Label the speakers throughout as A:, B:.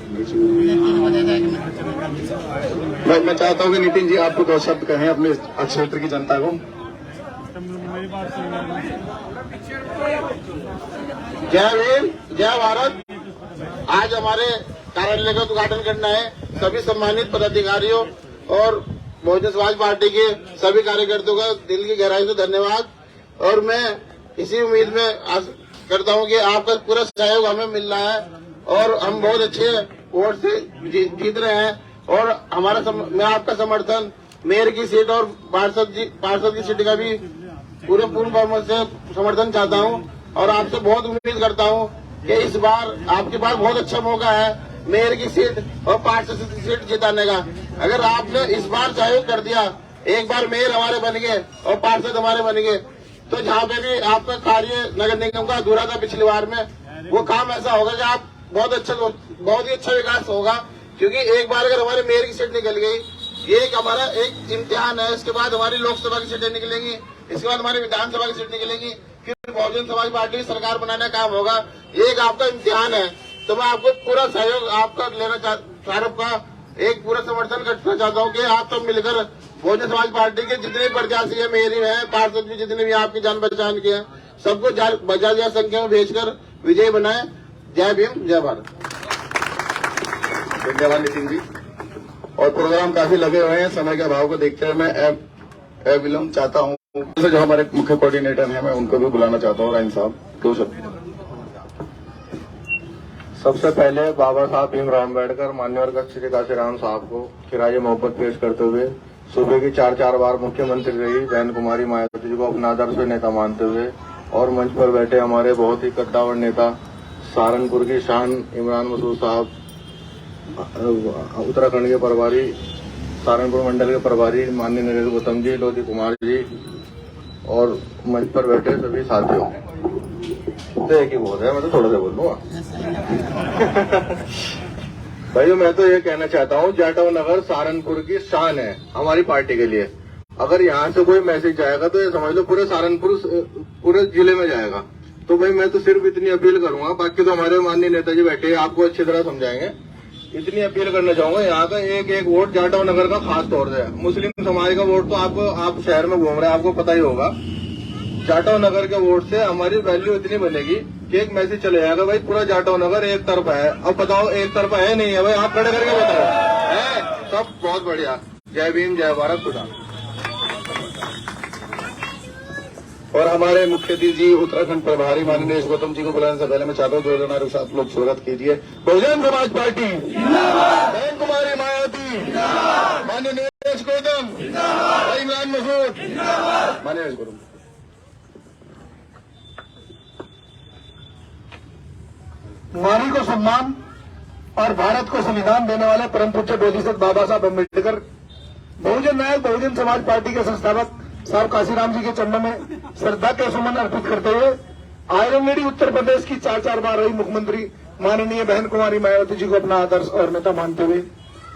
A: मैं चाहता हूँ कि नितिन जी आपको 2 शब्द कहें अपने क्षेत्र की जनता को। जय भीम, जय भारत। आज हमारे कार्यालय का उद्घाटन करना है। सभी सम्मानित पदाधिकारियों और बहुजन समाज पार्टी के सभी कार्यकर्ताओं का दिल की गहराई से धन्यवाद। और मैं इसी उम्मीद में करता हूं कि आपका पूरा सहयोग हमें मिल रहा है और हम बहुत अच्छे वोट से जीत रहे हैं। और मैं आपका समर्थन मेयर की सीट और पार्षद की सीट का भी पूरे पूर्ण बहुमत से समर्थन चाहता हूं। और आपसे बहुत उम्मीद करता हूं कि इस बार आपके पास बहुत अच्छा मौका है मेयर की सीट और पार्षद की सीट जिताने का। अगर आपने इस बार सहयोग कर दिया, एक बार मेयर हमारे बन गए और पार्षद हमारे बन गए, तो जहाँ पे भी आपका कार्य नगर निगम का अधूरा था पिछली बार में, वो काम ऐसा होगा कि आप बहुत ही अच्छा विकास होगा। क्योंकि एक बार अगर हमारे मेयर की सीट निकल गई, ये हमारा एक इम्तिहान है। इसके बाद हमारी लोकसभा की सीटें निकलेंगी, इसके बाद हमारी विधानसभा की सीट निकलेंगी, फिर बहुजन समाज पार्टी की सरकार बनाने का काम होगा। ये एक आपका इम्तिहान है। तो मैं आपको पूरा सहयोग आपका लेना का एक पूरा समर्थन करना चाहता हूँ कि आप सब मिलकर बहुजन समाज पार्टी के जितने प्रत्याशी है, मेयर है, पार्षद भी जितने भी आपकी जान पहचान के हैं, सबको बजाय संख्या में भेजकर विजय बनाए। जय भीम, जय भारत। धन्यवाद नितिन जी। और प्रोग्राम काफी लगे हुए हैं, समय के अभाव को देखते हुए मैं विलम्ब चाहता हूँ। जो हमारे मुख्य कोऑर्डिनेटर हैं, मैं उनको भी बुलाना चाहता हूँ। राइन साहब 2 शब्द।
B: सबसे पहले बाबा साहब भीमराव अम्बेडकर मान्यवर श्री काशीराम साहब को खिराज मोहब्बत पेश करते हुए सूबे की 4 बार मुख्यमंत्री रही बहन कुमारी मायावती जी को अपना आदर्श नेता मानते हुए और मंच पर बैठे हमारे बहुत ही कद्दावर नेता सहारनपुर की शान इमरान मसूद साहब, उत्तराखंड के प्रभारी, सहारनपुर मंडल के प्रभारी माननीय नरेंद्र गौतम जी, लोधी कुमार जी और मंच पर बैठे सभी साथियों। तो एक ही बोल रहा है, मैं तो थोड़ा सा बोल लूंगा। भाइयों, मैं तो ये कहना चाहता हूँ, जाटव नगर सहारनपुर की शान है हमारी पार्टी के लिए। अगर यहाँ से कोई मैसेज जाएगा तो ये समझ लो पूरे सहारनपुर, पूरे जिले में जाएगा। तो भाई मैं तो सिर्फ इतनी अपील करूंगा, बाकी तो हमारे माननीय नेताजी बैठे हैं, आपको अच्छी तरह समझाएंगे। इतनी अपील करना चाहूंगा, यहाँ का एक वोट जाटव नगर का खास तौर से मुस्लिम समाज का वोट तो आप शहर में घूम रहे हैं, आपको पता ही होगा। जाटव नगर के वोट से हमारी वैल्यू इतनी बनेगी कि एक मैसेज चले जाएगा, भाई पूरा जाटव नगर एक तरफा है। अब बताओ एक तरफा है नहीं है? भाई आप खड़े करके बताओ। है सब बहुत बढ़िया। जय भीम, जय भारत, खुदा।
A: और हमारे मुख्य अतिथि जी उत्तराखंड प्रभारी माननीय नरेश गौतम जी को बुलाने से पहले मैं चाहता हूँ 2 जनारों के साथ लोग स्वागत कीजिए। बहुजन समाज पार्टी, बहन कुमारी मायावती, माननीय नरेश गौतम, भाई इमरान मसूद, माननीय नरेश गौतम।
C: नारी को सम्मान और भारत को संविधान देने वाले परम पूज्य बोधिसत्व बाबा साहब अम्बेडकर, बहुजन नायक बहुजन समाज पार्टी के संस्थापक साहब काशीराम जी के चरणों में श्रद्धा के सुमन अर्पित करते हुए आयरन लेडी उत्तर प्रदेश की 4 बार रही मुख्यमंत्री माननीय बहन कुमारी मायावती जी को अपना आदर्श और नेता मानते हुए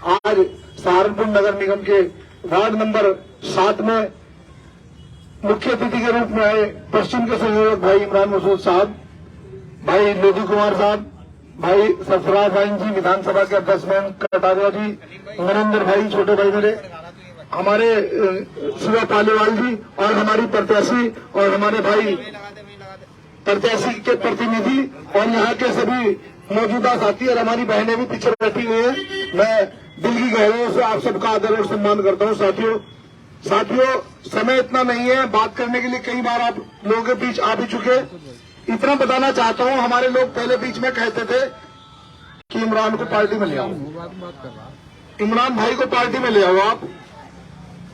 C: आज सहारनपुर नगर निगम के वार्ड नंबर 7 में मुख्य अतिथि के रूप में आए पश्चिम के संयोजक भाई इमरान मसूद साहब, भाई लोधी कुमार साहब, भाई सरफराज भाई जी, विधानसभा के अध्यक्ष में कटारिया जी, नरेंद्र भाई, छोटे भाई मेरे, हमारे शिवा पालीवाल जी और हमारी प्रत्याशी और हमारे भाई प्रत्याशी के प्रतिनिधि और यहाँ के सभी मौजूदा साथी और हमारी बहनें भी पीछे बैठी हुई हैं। मैं दिल की गहराइयों से आप सबका आदर और सम्मान करता हूँ। साथियों, समय इतना नहीं है बात करने के लिए, कई बार आप लोगों के बीच आ भी चुके। इतना बताना चाहता हूँ, हमारे लोग पहले बीच में कहते थे कि इमरान को पार्टी में ले आओ, इमरान भाई को पार्टी में ले आओ। आप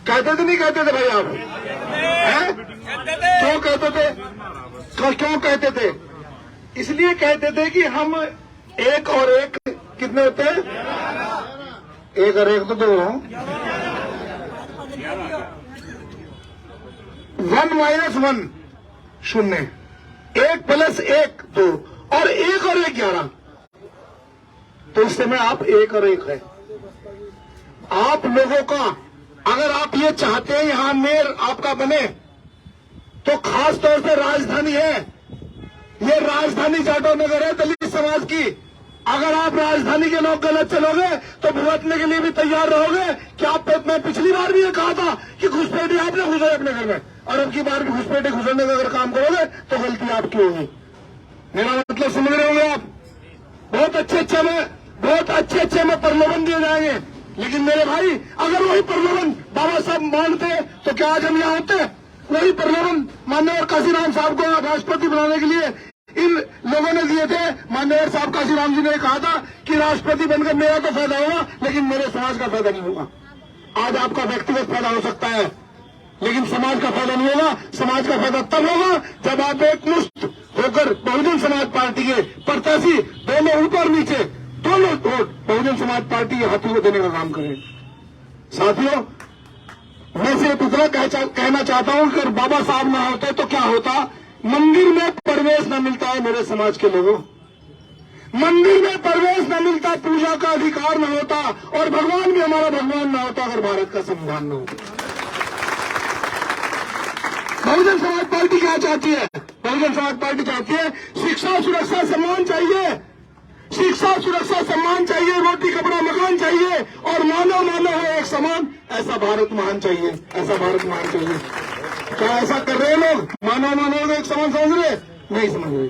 C: कहते थे नहीं कहते थे भाई? आप क्यों कहते थे? क्यों कहते थे? इसलिए कहते थे कि हम 1 और 1 कितने होते हैं? 1 और 1 तो 2 हो। 1 - 1 0, 1 + 1 2 और 1 और 1 11। तो इस समय आप 1 और 1 है। आप लोगों का अगर आप ये चाहते हैं यहां मेयर आपका बने, तो खास तौर से राजधानी है, ये राजधानी जाटव नगर है दलित समाज की। अगर आप राजधानी के लोग गलत चलोगे तो भुगतने के लिए भी तैयार रहोगे। क्या मैं पिछली बार भी ये कहा था कि घुसपैठी आपने घुसे अपने घर में, और अब की बार भी घुसपैठी घुसने का अगर काम करोगे तो गलती आपकी होगी। मेरा मतलब समझ रहे होंगे आप। बहुत अच्छे अच्छे में प्रलोभन दिए जाएंगे, लेकिन मेरे भाई अगर वही प्रलोभन बाबा साहब मानते तो क्या आज हम यहाँ होते? वही प्रलोभन माननीय काशीराम साहब को राष्ट्रपति बनाने के लिए इन लोगों ने दिए थे। माननीय साहब काशीराम जी ने कहा था कि राष्ट्रपति बनकर मेरा तो फायदा होगा, लेकिन मेरे समाज का फायदा नहीं होगा। आज आपका व्यक्तिगत फायदा हो सकता है, लेकिन समाज का फायदा नहीं होगा। समाज का फायदा तब होगा जब आप एकमुश्त होकर बहुजन समाज पार्टी के प्रत्याशी दोनों ऊपर नीचे दोनों वोट बहुजन समाज पार्टी के हाथों को देने का काम करें। साथियों, मैं सिर्फ इतना कहना चाहता हूं कि अगर बाबा साहब ना होते तो क्या होता? मंदिर में प्रवेश न मिलता है मेरे समाज के लोगों, मंदिर में प्रवेश न मिलता, पूजा का अधिकार न होता, और भगवान भी हमारा भगवान न होता अगर भारत का संविधान न होता। बहुजन समाज पार्टी क्या चाहती है? बहुजन समाज पार्टी चाहती है शिक्षा सुरक्षा सम्मान चाहिए, शिक्षा सुरक्षा सम्मान चाहिए, रोटी कपड़ा मकान चाहिए, और मानव मानव है एक समान। ऐसा भारत महान चाहिए, ऐसा भारत महान चाहिए। क्या ऐसा कर रहे हैं लोग? मानव मानव एक समान समझ रहे? नहीं समझ रहे।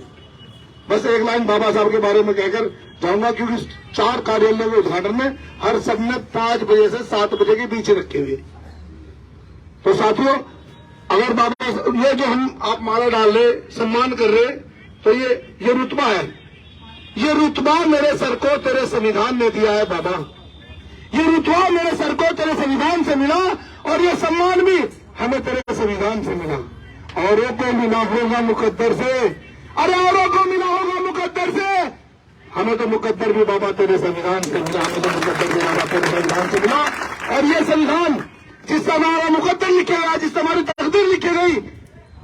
C: बस एक लाइन बाबा साहब के बारे में कहकर जाऊंगा, क्योंकि 4 कार्यालयों के उद्घाटन में हर सबने 5 बजे से 7 बजे के बीच रखे हुए। तो साथियों, अगर बाबा ये जो आप माला डाल रहे, सम्मान कर रहे, तो ये रुतबा है। ये रुतबा मेरे सर को तेरे संविधान ने दिया है बाबा। ये रुतबा मेरे सर को तेरे संविधान से मिला, और ये सम्मान भी हमें तेरे संविधान से मिला। औरों को मिला होगा मुकद्दर से, अरे औरों को मिला होगा मुकद्दर से, हमें तो मुकद्दर भी बाबा तेरे संविधान से मिला, हमें तो मुकद्दर भी बाबा तेरे संविधान से मिला। और ये संविधान जिससे हमारा मुकद्दर लिखे गया, जिससे हमारी तकदीर लिखी गई,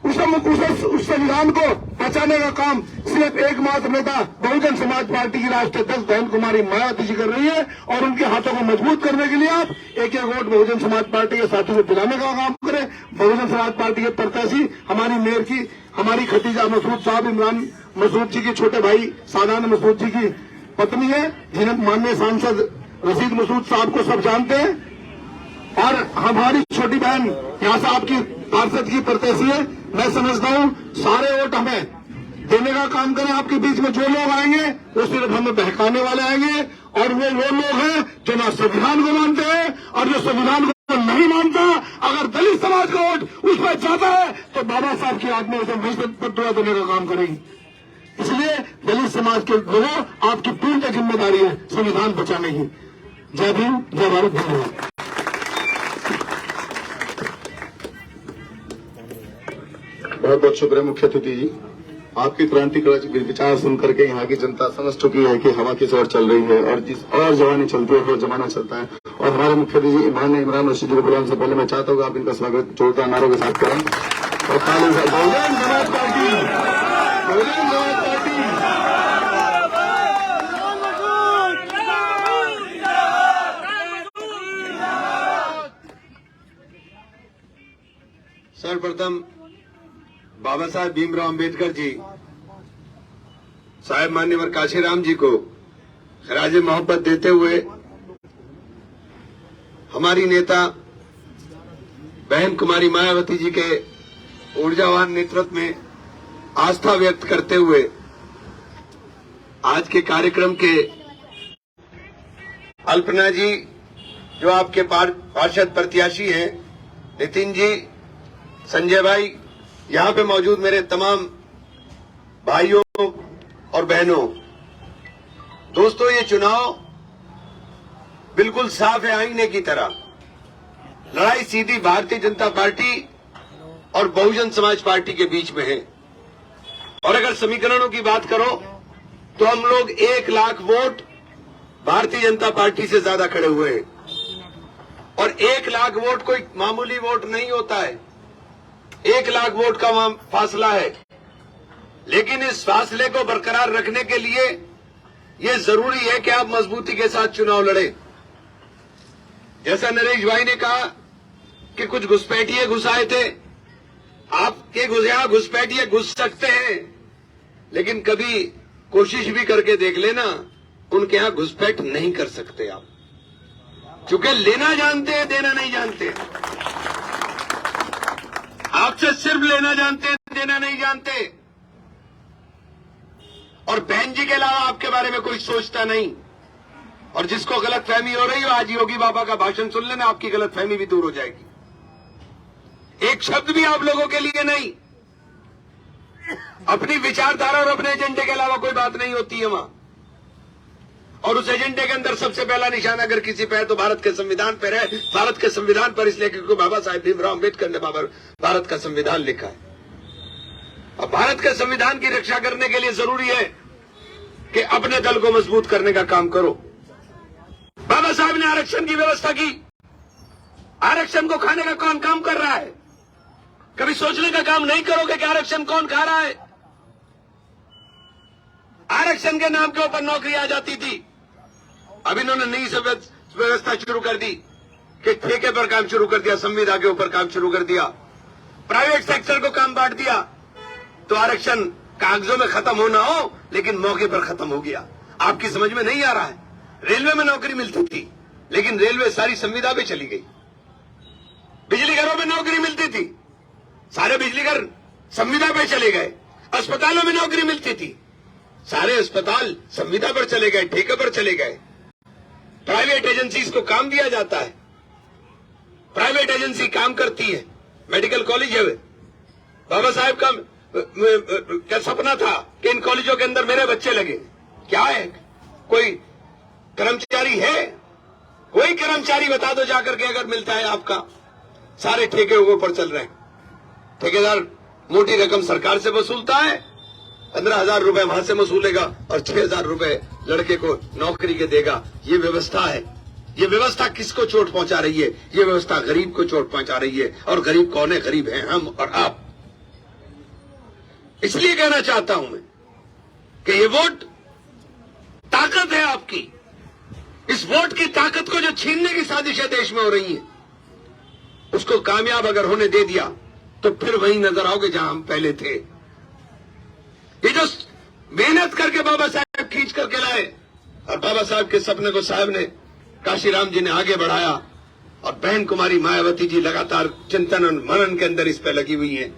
C: उस संविधान को बचाने का काम सिर्फ एकमात्र नेता बहुजन समाज पार्टी की राष्ट्रीय अध्यक्ष बहन कुमारी मायावती जी कर रही है। और उनके हाथों को मजबूत करने के लिए आप एक एक वोट बहुजन समाज पार्टी के साथियों को दिलाने का काम करें। बहुजन समाज पार्टी के प्रत्याशी हमारी मेयर की, हमारी खतीजा मसूद साहब, इमरान मसूद जी के छोटे भाई सादान मसूद जी की पत्नी है, जिन्हें माननीय सांसद रशीद मसूद साहब को सब जानते हैं, और हमारी छोटी बहन यहाँ से आपकी पार्षद की प्रत्याशी है। मैं समझता हूँ सारे वोट हमें देने का काम करें। आपके बीच में जो लोग आएंगे वो सिर्फ हमें बहकाने वाले आएंगे, और वो लोग हैं जो ना संविधान को मानते हैं, और जो संविधान को नहीं मानता, अगर दलित समाज का वोट उस पर जाता है तो बाबा साहब की आत्मा उसे वहीं पर दुआ देने का काम करेगी। इसलिए दलित समाज के लोगों, आपकी पूर्ण जिम्मेदारी है संविधान बचाने की। जय भीम, जय भारत, धन्यवाद।
B: बहुत बहुत शुक्रिया मुख्य अतिथि जी। आपकी क्रांतिकारी विचार सुनकर के यहाँ की जनता समझ चुकी है कि हवा किस ओर चल रही है, और जिस और जवानी चलती है वो जमाना चलता है। और हमारे मुख्य अतिथि इमरान रशीद जी को बुलाने से पहले मैं चाहता हूँ आप इनका स्वागत जोरदार नारों के साथ करें। और बहुजन समाज पार्टी, बहुजन समाज पार्टी।
D: सर्वप्रथम बाबा साहब भीमराव अंबेडकर जी साहेब मान्यवर काशीराम जी को खराज मोहब्बत देते हुए हमारी नेता बहन कुमारी मायावती जी के ऊर्जावान नेतृत्व में आस्था व्यक्त करते हुए आज के कार्यक्रम के अल्पना जी जो आपके पार्षद प्रत्याशी हैं, नितिन जी, संजय भाई, यहाँ पे मौजूद मेरे तमाम भाइयों और बहनों, दोस्तों, ये चुनाव बिल्कुल साफ है आईने की तरह। लड़ाई सीधी भारतीय जनता पार्टी और बहुजन समाज पार्टी के बीच में है। और अगर समीकरणों की बात करो तो हम लोग 1 लाख वोट भारतीय जनता पार्टी से ज्यादा खड़े हुए हैं। और 1 लाख वोट कोई मामूली वोट नहीं होता है, 1 लाख वोट का फासला है। लेकिन इस फासले को बरकरार रखने के लिए ये जरूरी है कि आप मजबूती के साथ चुनाव लड़े। जैसा नरेश भाई ने कहा कि कुछ घुसपैठिए घुस आए थे, आपके यहां घुसपैठिए घुस सकते हैं, लेकिन कभी कोशिश भी करके देख लेना उनके यहां घुसपैठ नहीं कर सकते आप, क्योंकि लेना जानते हैं, देना नहीं जानते। आपसे सिर्फ लेना जानते हैं, देना नहीं जानते। और बहन जी के अलावा आपके बारे में कोई सोचता नहीं। और जिसको गलत फहमी हो रही हो, आज योगी बाबा का भाषण सुन लेना, आपकी गलत फहमी भी दूर हो जाएगी। एक शब्द भी आप लोगों के लिए नहीं। अपनी विचारधारा और अपने एजेंडे के अलावा कोई बात नहीं होती है वहां। और उस एजेंडे के अंदर सबसे पहला निशान अगर किसी पे है तो भारत के संविधान पर है। भारत के संविधान पर इसलिए क्योंकि बाबा साहेब भीमराव अम्बेडकर ने भारत का संविधान लिखा है। अब भारत के संविधान की रक्षा करने के लिए जरूरी है कि अपने दल को मजबूत करने का काम करो। बाबा साहब ने आरक्षण की व्यवस्था की। आरक्षण को खाने का कौन काम कर रहा है? कभी सोचने का काम नहीं करोगे कि आरक्षण कौन खा रहा है? आरक्षण के नाम के ऊपर नौकरी आ जाती थी। अब इन्होंने नई व्यवस्था शुरू कर दी कि ठेके पर काम शुरू कर दिया, संविदा के ऊपर काम शुरू कर दिया, प्राइवेट सेक्टर को काम बांट दिया। तो आरक्षण कागजों में खत्म होना हो, लेकिन मौके पर खत्म हो गया। आपकी समझ में नहीं आ रहा है। रेलवे में नौकरी मिलती थी, लेकिन रेलवे सारी संविदा पे चली गई। बिजली घरों में नौकरी मिलती थी, सारे बिजली घर संविदा पे चले गए। अस्पतालों में नौकरी मिलती थी, सारे अस्पताल संविदा पर चले गए, ठेके पर चले गए। प्राइवेट एजेंसीज को काम दिया जाता है, प्राइवेट एजेंसी काम करती है। मेडिकल कॉलेज है, बाबा साहब का क्या सपना था कि इन कॉलेजों के अंदर मेरे बच्चे लगे। क्या है? कोई कर्मचारी है? कोई कर्मचारी बता दो जाकर के अगर मिलता है आपका। सारे ठेके ऊपर चल रहे हैं। ठेकेदार मोटी रकम सरकार से वसूलता है, 15,000 रुपए वहां से वसूलेगा और 6,000 रुपए लड़के को नौकरी के देगा। ये व्यवस्था है। ये व्यवस्था किसको चोट पहुंचा रही है? ये व्यवस्था गरीब को चोट पहुंचा रही है। और गरीब कौन है? गरीब हैं हम और आप। इसलिए कहना चाहता हूं मैं कि ये वोट ताकत है आपकी। इस वोट की ताकत को जो छीनने की साजिशें देश में हो रही हैं, उसको कामयाब अगर होने दे दिया तो फिर वहीं नजर आओगे जहां हम पहले थे। ये जो मेहनत करके बाबा साहब खींच करके लाए और बाबा साहब के सपने को साहब ने, काशीराम जी ने आगे बढ़ाया और बहन कुमारी मायावती जी लगातार चिंतन और मनन के अंदर इस पे लगी हुई है।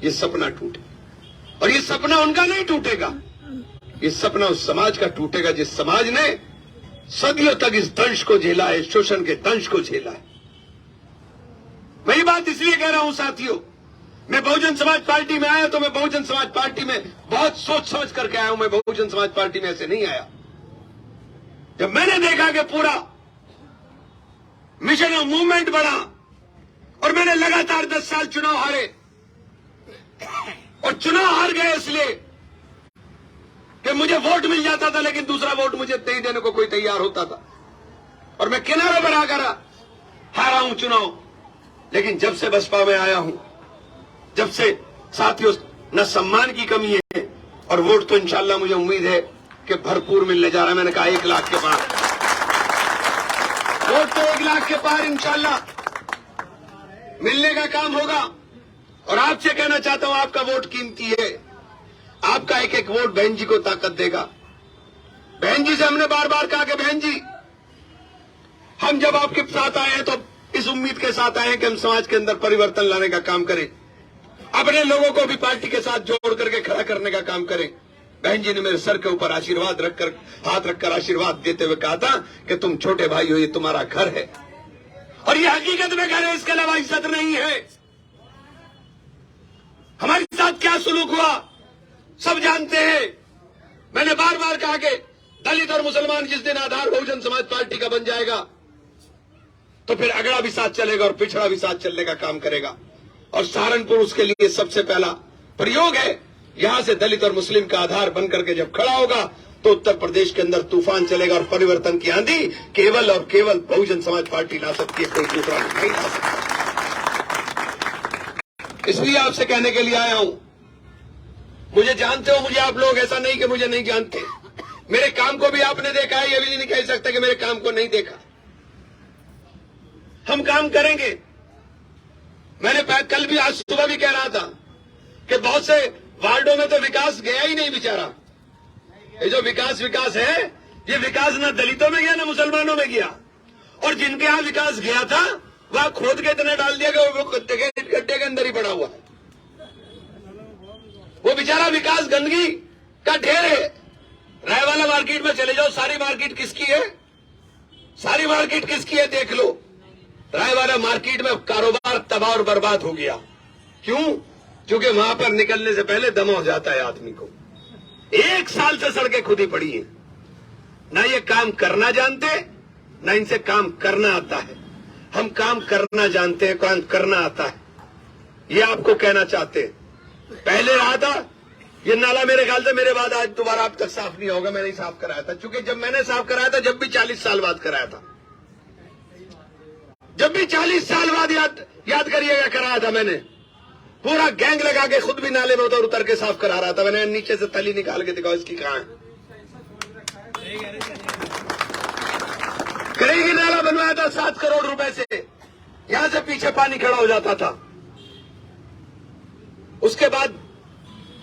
D: ये सपना टूटे और ये सपना उनका नहीं टूटेगा, ये सपना उस समाज का टूटेगा जिस समाज ने सदियों तक इस दंश को झेला है, शोषण के दंश को झेला है। वही बात इसलिए कह रहा हूं साथियों, मैं बहुजन समाज पार्टी में आया तो मैं बहुजन समाज पार्टी में बहुत सोच समझ करके आया हूं। मैं बहुजन समाज पार्टी में ऐसे नहीं आया। जब मैंने देखा कि पूरा मिशन ऑफ मूवमेंट बढ़ा और मैंने लगातार 10 साल चुनाव हारे और चुनाव हार गए इसलिए कि मुझे वोट मिल जाता था, लेकिन दूसरा वोट मुझे नहीं देने को कोई तैयार होता था और मैं किनारे पर आकर हारा हूं चुनाव। लेकिन जब से बसपा में आया हूं, जब से साथियों न सम्मान की कमी है और वोट तो इंशाल्लाह मुझे उम्मीद है कि भरपूर मिलने जा रहा है। मैंने कहा 1 लाख के पार वोट तो 1 लाख के पार इंशाल्लाह मिलने का काम होगा। और आपसे कहना चाहता हूं, आपका वोट कीमती है। आपका एक एक वोट बहन जी को ताकत देगा। बहन जी से हमने बार बार कहा कि बहन जी, हम जब आपके साथ आए हैं तो इस उम्मीद के साथ आए हैं कि हम समाज के अंदर परिवर्तन लाने का काम करें, अपने लोगों को भी पार्टी के साथ जोड़ करके खड़ा करने का काम करें। बहन जी ने मेरे सर के ऊपर आशीर्वाद रखकर, हाथ रखकर आशीर्वाद देते हुए कहा था कि तुम छोटे भाई हो, ये तुम्हारा घर है और ये हकीकत में घर है, इसके अलावा इज्जत नहीं है। हमारे साथ क्या सुलूक हुआ सब जानते हैं। मैंने बार बार कहा कि दलित और मुसलमान जिस दिन आधार बहुजन समाज पार्टी का बन जाएगा तो फिर अगड़ा भी साथ चलेगा और पिछड़ा भी साथ चलने का काम करेगा। और सहारनपुर उसके लिए सबसे पहला प्रयोग है। यहां से दलित और मुस्लिम का आधार बनकर के जब खड़ा होगा तो उत्तर प्रदेश के अंदर तूफान चलेगा और परिवर्तन की आंधी केवल और केवल बहुजन समाज पार्टी ला सकती है, कोई दूसरा नहीं ला सकता। इसलिए आपसे कहने के लिए आया हूं, मुझे जानते हो, मुझे आप लोग, ऐसा नहीं कि मुझे नहीं जानते। मेरे काम को भी आपने देखा है, ये भी नहीं कह सकते कि मेरे काम को नहीं देखा। हम काम करेंगे। मैंने कल भी, आज सुबह भी कह रहा था कि बहुत से वार्डों में तो विकास गया ही नहीं बेचारा। ये जो विकास है, ये विकास ना दलितों में गया ना मुसलमानों में गया, और जिनके यहां विकास गया था वहां खोद के इतना डाल दिया कि वो गड्ढे के अंदर ही पड़ा हुआ है। वो बेचारा विकास गंदगी का ढेर है। रायवाला मार्केट में चले जाओ, सारी मार्केट किसकी है? सारी मार्केट किसकी है देख लो। रायवाला मार्केट में कारोबार तबाह और बर्बाद हो गया। क्यों? क्योंकि वहां पर निकलने से पहले दम हो जाता है आदमी को। 1 साल से सड़कें खुदी पड़ी हैं। ना ये काम करना जानते, ना इनसे काम करना आता है। हम काम करना जानते हैं, काम करना आता है, ये आपको कहना चाहते हैं। पहले रहा था ये नाला, मेरे ख्याल से मेरे बाद आज दोबारा अब तक साफ नहीं होगा। मैंने ही साफ कराया था, क्योंकि जब मैंने साफ कराया था जब भी 40 साल बाद कराया था, जब भी 40 साल बाद याद करिएगा कराया था मैंने। पूरा गैंग लगा के खुद भी नाले में उधर उतर के साफ करा रहा था। मैंने नीचे से तली निकाल के दिखाओ इसकी कहां है। करेगी नाला बनवाया था 7 करोड़ रुपए से, यहां से पीछे पानी खड़ा हो जाता था। उसके बाद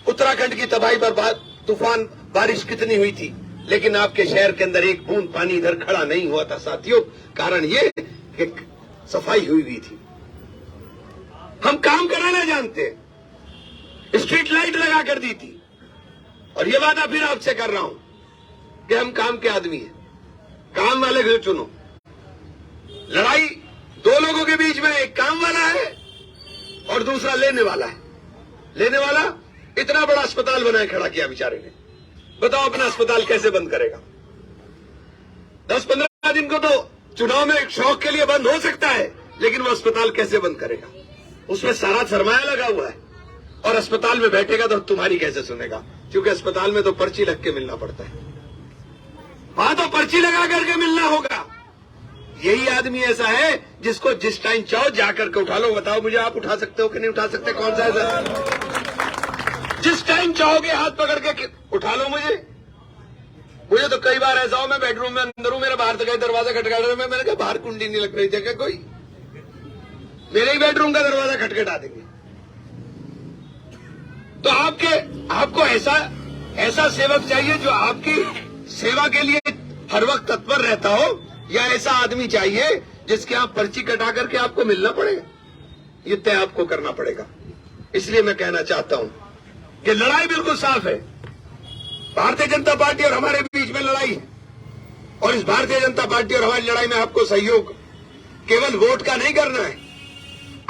D: उत्तराखंड की तबाही बर्बाद, तूफान बारिश कितनी हुई थी, लेकिन आपके शहर के अंदर एक बूंद पानी इधर खड़ा नहीं हुआ था साथियों। कारण ये कि सफाई हुई थी। हम काम कराना जानते, स्ट्रीट लाइट लगा कर दी थी। और ये वादा फिर आपसे कर रहा हूं कि हम काम के आदमी हैं, काम वाले को चुनो। लड़ाई 2 लोगों के बीच में, एक काम वाला है और दूसरा लेने वाला है। लेने वाला इतना बड़ा अस्पताल बनाए खड़ा किया बेचारे ने, बताओ अपना अस्पताल कैसे बंद करेगा? 10-15 दिन को तो चुनाव में एक शौक के लिए बंद हो सकता है, लेकिन वो अस्पताल कैसे बंद करेगा? उसमें सारा सरमाया लगा हुआ है, और अस्पताल में बैठेगा तो तुम्हारी कैसे सुनेगा? क्योंकि अस्पताल में तो पर्ची लग के मिलना पड़ता है, वहां तो पर्ची लगा करके मिलना होगा। यही आदमी ऐसा है जिसको जिस टाइम चाहो जाकर के उठा लो। बताओ मुझे, आप उठा सकते हो कि नहीं उठा सकते? कौन सा ऐसा? जिस टाइम चाहोगे हाथ पकड़ के उठा लो मुझे तो कई बार ऐसा हो, मैं बेडरूम में अंदर हूं, मेरा बाहर से दरवाजा खटखटा रहा है, मैंने कहा बाहर कुंडी नहीं लग रही थी क्या? कोई मेरे ही बेडरूम का दरवाजा खटखटा देंगे। तो आपको ऐसा सेवक चाहिए जो आपकी सेवा के लिए हर वक्त तत्पर रहता हो, या ऐसा आदमी चाहिए जिसके आप पर्ची कटा करके आपको मिलना पड़ेगा? ये तय आपको करना पड़ेगा। इसलिए मैं कहना चाहता हूं कि लड़ाई बिल्कुल साफ है। भारतीय जनता पार्टी और हमारे बीच में लड़ाई है, और इस भारतीय जनता पार्टी और हमारी लड़ाई में आपको सहयोग केवल वोट का नहीं करना है।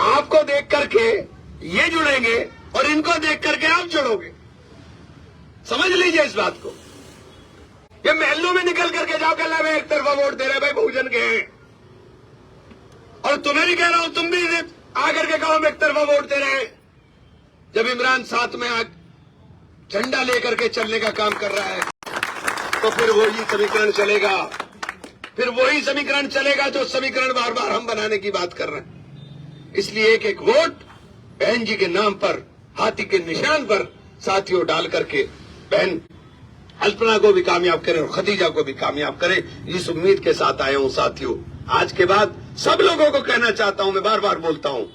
D: आपको देख करके ये जुड़ेंगे और इनको देख करके आप जुड़ोगे। समझ लीजिए इस बात को। ये महलों में निकल करके जाओ, कल मैं एक तरफा वोट दे रहे भाई बहुजन के हैं, और तुम्हें भी कह रहा हूं तुम भी आकर के कहो हम एक तरफा वोट दे रहे हैं। जब इमरान साथ में झंडा लेकर के चलने का काम कर रहा है, तो फिर वही समीकरण चलेगा, फिर वही समीकरण चलेगा जो समीकरण बार बार हम बनाने की बात कर रहे हैं। इसलिए एक एक वोट बहन जी के नाम पर, हाथी के निशान पर साथियों डाल करके बहन अल्पना को भी कामयाब करें और खदीजा को भी कामयाब करें, इस उम्मीद के साथ आया हूं साथियों। आज के बाद सब लोगों को कहना चाहता हूं, मैं बार बार बोलता हूं,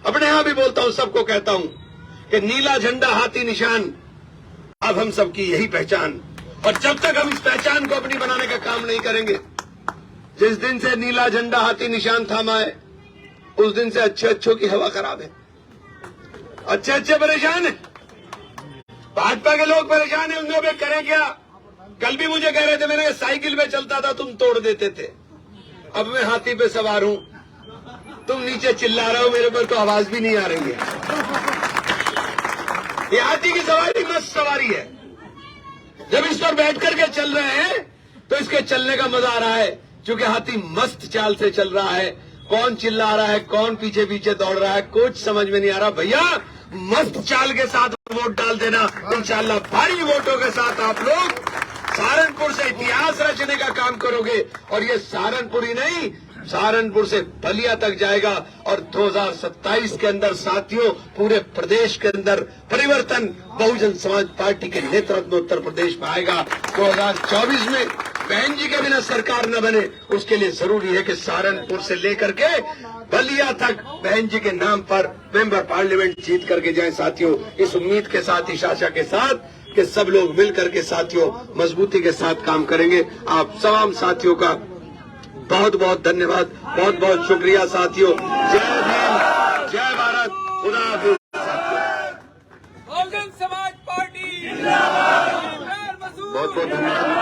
D: अपने यहां भी बोलता हूं, सबको कहता हूं कि नीला झंडा हाथी निशान अब हम सबकी यही पहचान। और जब तक हम इस पहचान को अपनी बनाने का काम नहीं करेंगे, जिस दिन से नीला झंडा हाथी निशान थामा है, उस दिन से अच्छे की हवा खराब है। अच्छे परेशान है, भाजपा के लोग परेशान है, उनको भी करें क्या? कल भी मुझे कह रहे थे, मैंने साइकिल पे चलता था तुम तोड़ देते थे, अब मैं हाथी पे सवार हूं, तुम नीचे चिल्ला रहे हो, मेरे पर तो आवाज भी नहीं आ रही है। ये हाथी की सवारी मस्त सवारी है। जब इस पर बैठ करके चल रहे हैं तो इसके चलने का मजा आ रहा है, क्योंकि हाथी मस्त चाल से चल रहा है। कौन चिल्ला रहा है, कौन पीछे पीछे दौड़ रहा है, कुछ समझ में नहीं आ रहा। भैया मस्त चाल के साथ वोट डाल देना, इंशाल्लाह भारी वोटों के साथ आप लोग सहारनपुर से इतिहास रचने का काम करोगे। और ये सहारनपुर ही नहीं, सहारनपुर से बलिया तक जाएगा, और 2027 के अंदर साथियों पूरे प्रदेश के अंदर परिवर्तन बहुजन समाज पार्टी के नेतृत्व में उत्तर प्रदेश में आएगा। 2024 में बहन जी के बिना सरकार न बने, उसके लिए जरूरी है कि सहारनपुर से लेकर के बलिया तक बहन जी के नाम पर मेंबर पार्लियामेंट जीत करके जाए। साथियों इस उम्मीद के साथ, इस आशा के साथ कि सब लोग मिलकर के साथियों मजबूती के साथ काम करेंगे। आप तमाम साथियों का बहुत बहुत धन्यवाद, बहुत बहुत शुक्रिया साथियों। जय भीम, जय भारत, खुदा हाफिज।
E: बहुजन समाज पार्टी जिंदाबाद।
D: बहुत बहुत धन्यवाद।